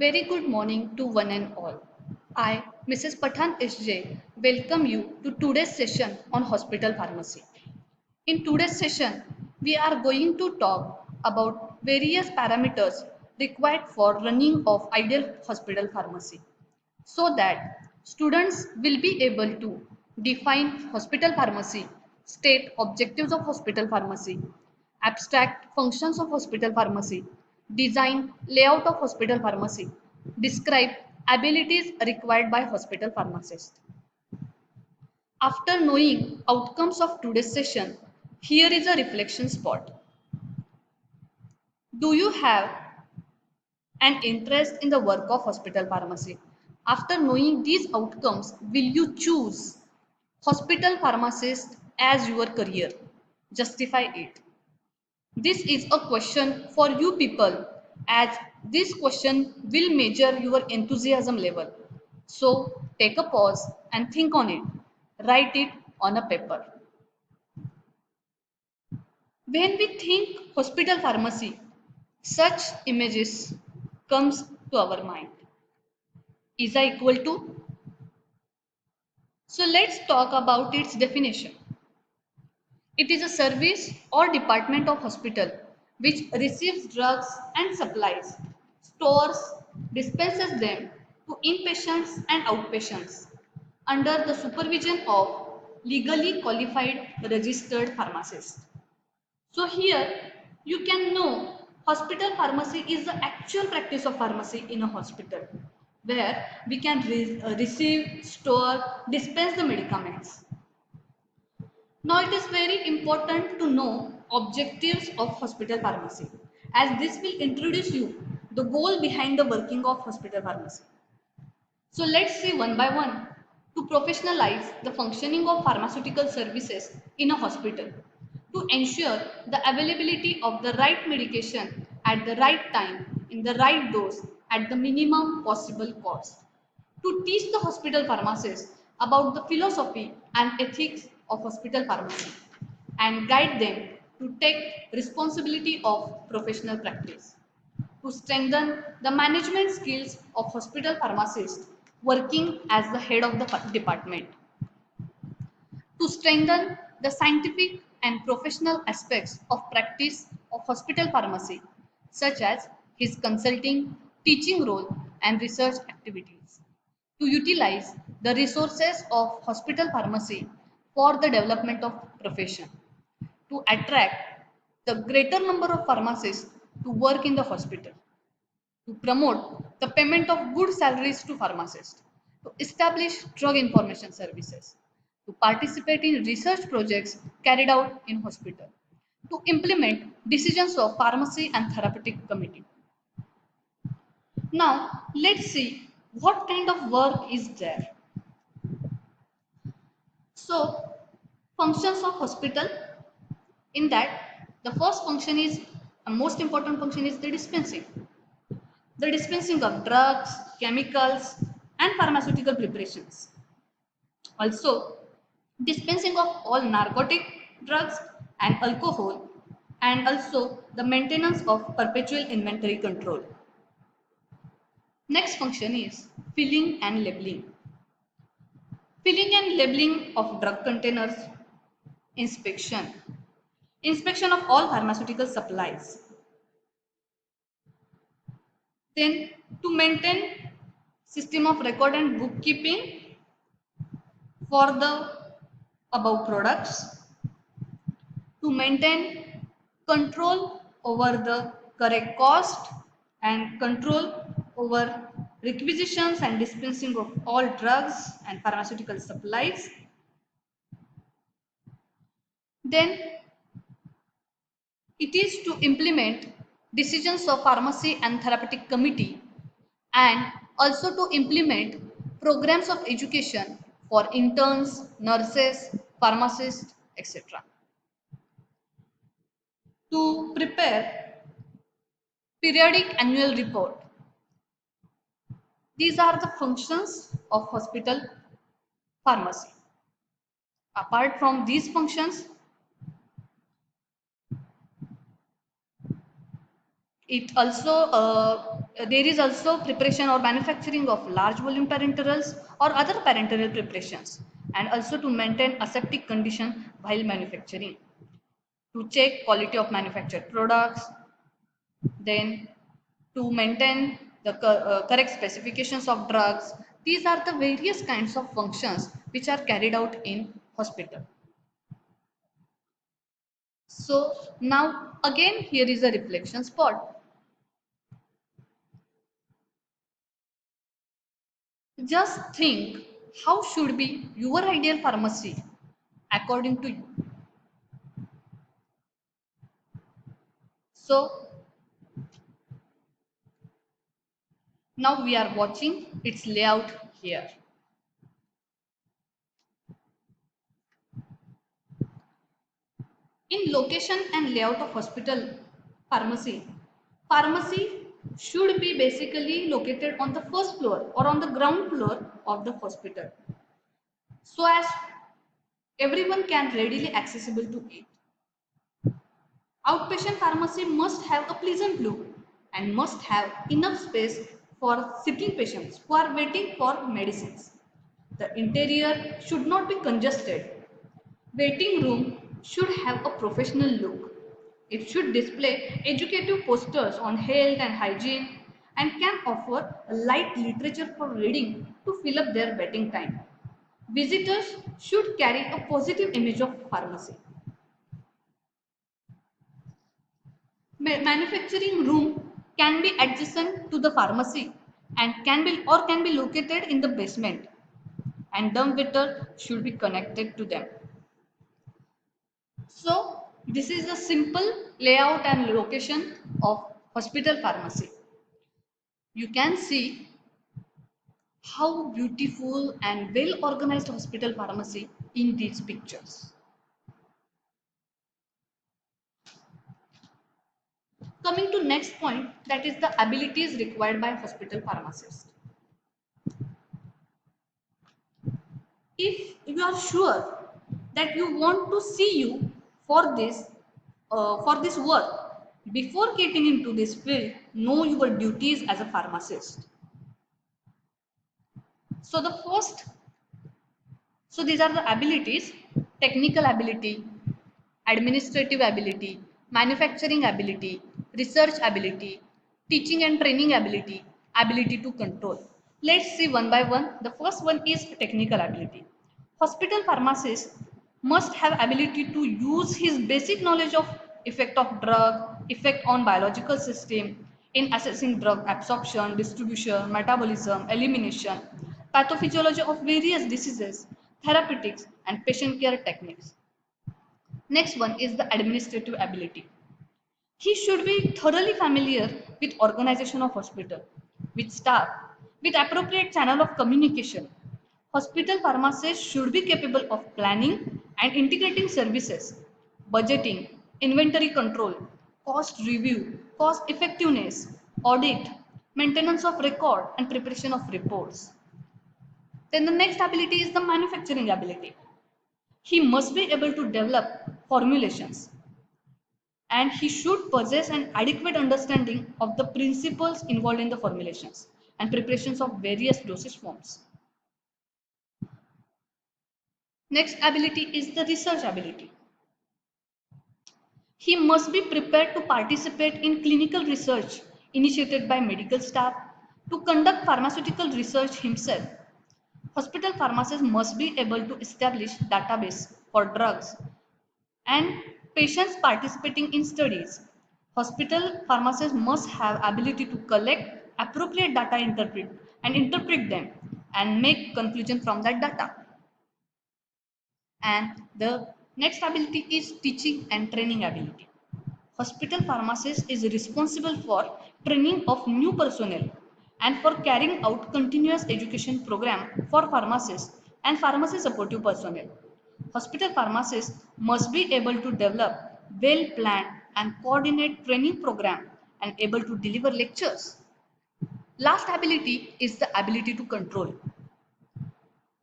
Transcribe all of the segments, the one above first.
Very good morning to one and all. I, Mrs. Pathan SJ, welcome you to today's session on hospital pharmacy. In today's session, we are going to talk about various parameters required for running of ideal hospital pharmacy so that students will be able to define hospital pharmacy, state objectives of hospital pharmacy, abstract functions of hospital pharmacy, design layout of hospital pharmacy, describe abilities required by hospital pharmacist. After knowing outcomes of today's session, here is a reflection spot. Do you have an interest in the work of hospital pharmacy? After knowing these outcomes, will you choose hospital pharmacist as your career? Justify it. This is a question for you people, as this question will measure your enthusiasm level. So take a pause and think on it. Write it on a paper. When we think hospital pharmacy, such images comes to our mind. Is I equal to? So let's talk about its definition. It is a service or department of hospital which receives drugs and supplies, stores, dispenses them to inpatients and outpatients under the supervision of legally qualified registered pharmacists. So here you can know hospital pharmacy is the actual practice of pharmacy in a hospital where we can receive, store, dispense the medicaments. Now it is very important to know objectives of hospital pharmacy as this will introduce you the goal behind the working of hospital pharmacy. So let's see one by one to professionalize the functioning of pharmaceutical services in a hospital to ensure the availability of the right medication at the right time in the right dose at the minimum possible cost. To teach the hospital pharmacists about the philosophy and ethics of hospital pharmacy and guide them to take responsibility of professional practice to strengthen the management skills of hospital pharmacists working as the head of the department, to strengthen the scientific and professional aspects of practice of hospital pharmacy, such as his consulting, teaching role, and research activities, to utilize the resources of hospital pharmacy for the development of profession, to attract the greater number of pharmacists to work in the hospital, to promote the payment of good salaries to pharmacists, to establish drug information services, to participate in research projects carried out in hospital, to implement decisions of pharmacy and therapeutic committee. Now, let's see what kind of work is there. So, functions of hospital in that the first function is a most important function is the dispensing of drugs, chemicals, and pharmaceutical preparations. Also, dispensing of all narcotic drugs and alcohol, and also the maintenance of perpetual inventory control. Next function is filling and labeling. Filling and labeling of drug containers, inspection, inspection of all pharmaceutical supplies. Then to maintain system of record and bookkeeping for the above products, to maintain control over the correct cost and control over requisitions and dispensing of all drugs and pharmaceutical supplies. Then it is to implement decisions of pharmacy and therapeutic committee and also to implement programs of education for interns, nurses, pharmacists, etc. To prepare periodic annual report. These are the functions of hospital pharmacy. Apart from these functions, It also there is also preparation or manufacturing of large volume parenterals or other parenteral preparations, and also to maintain aseptic condition while manufacturing, to check quality of manufactured products, then to maintain the correct specifications of drugs. These are the various kinds of functions which are carried out in hospital. So now again here is a reflection spot. Just think, how should be your ideal pharmacy according to you? So now we are watching its layout here. In location and layout of hospital pharmacy, pharmacy should be basically located on the first floor or on the ground floor of the hospital, so as everyone can readily accessible to it. Outpatient pharmacy must have a pleasant look and must have enough space for sitting patients who are waiting for medicines. The interior should not be congested. Waiting room should have a professional look. It should display educative posters on health and hygiene and can offer a light literature for reading to fill up their waiting time. Visitors should carry a positive image of pharmacy. Manufacturing room can be adjacent to the pharmacy and can be located in the basement, and dumbwaiter should be connected to them. So this is a simple layout and location of hospital pharmacy. You can see how beautiful and well organized hospital pharmacy in these pictures. Coming to next point, that is the abilities required by hospital pharmacist. If you are sure that you want to see you for this work, before getting into this field, know your duties as a pharmacist. So the first, so these are the abilities: technical ability, administrative ability, manufacturing ability, research ability, teaching and training ability, ability to control. Let's see one by one. The first one is technical ability. Hospital pharmacist must have ability to use his basic knowledge of effect of drug, effect on biological system in assessing drug absorption, distribution, metabolism, elimination, pathophysiology of various diseases, therapeutics, and patient care techniques. Next one is the administrative ability. He should be thoroughly familiar with organization of hospital, with staff, with appropriate channel of communication. Hospital pharmacists should be capable of planning and integrating services, budgeting, inventory control, cost review, cost effectiveness, audit, maintenance of record, and preparation of reports. Then the next ability is the manufacturing ability. He must be able to develop formulations, and he should possess an adequate understanding of the principles involved in the formulations and preparations of various dosage forms. Next ability is the research ability. He must be prepared to participate in clinical research initiated by medical staff, to conduct pharmaceutical research himself. Hospital pharmacists must be able to establish database for drugs and patients participating in studies. Hospital pharmacists must have ability to collect appropriate data, interpret them and make conclusion from that data. And the next ability is teaching and training ability. Hospital pharmacist is responsible for training of new personnel and for carrying out continuous education program for pharmacists and pharmacy supportive personnel. Hospital pharmacists must be able to develop well planned and coordinate training program and able to deliver lectures. Last ability is the ability to control.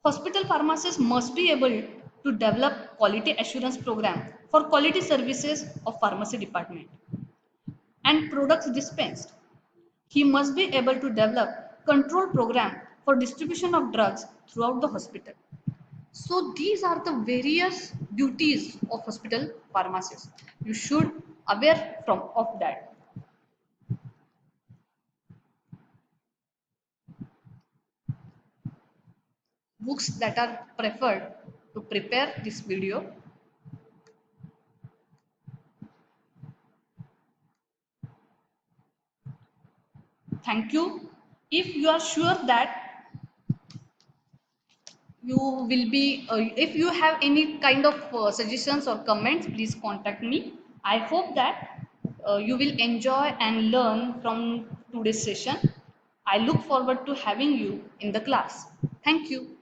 Hospital pharmacists must be able to develop quality assurance program for quality services of pharmacy department and products dispensed. He must be able to develop control program for distribution of drugs throughout the hospital. So these are the various duties of hospital pharmacist. You should aware from of that. Books that are preferred to prepare this video. Thank you. If you are sure that you will be, if you have any kind of suggestions or comments, please contact me. I hope that you will enjoy and learn from today's session. I look forward to having you in the class. Thank you.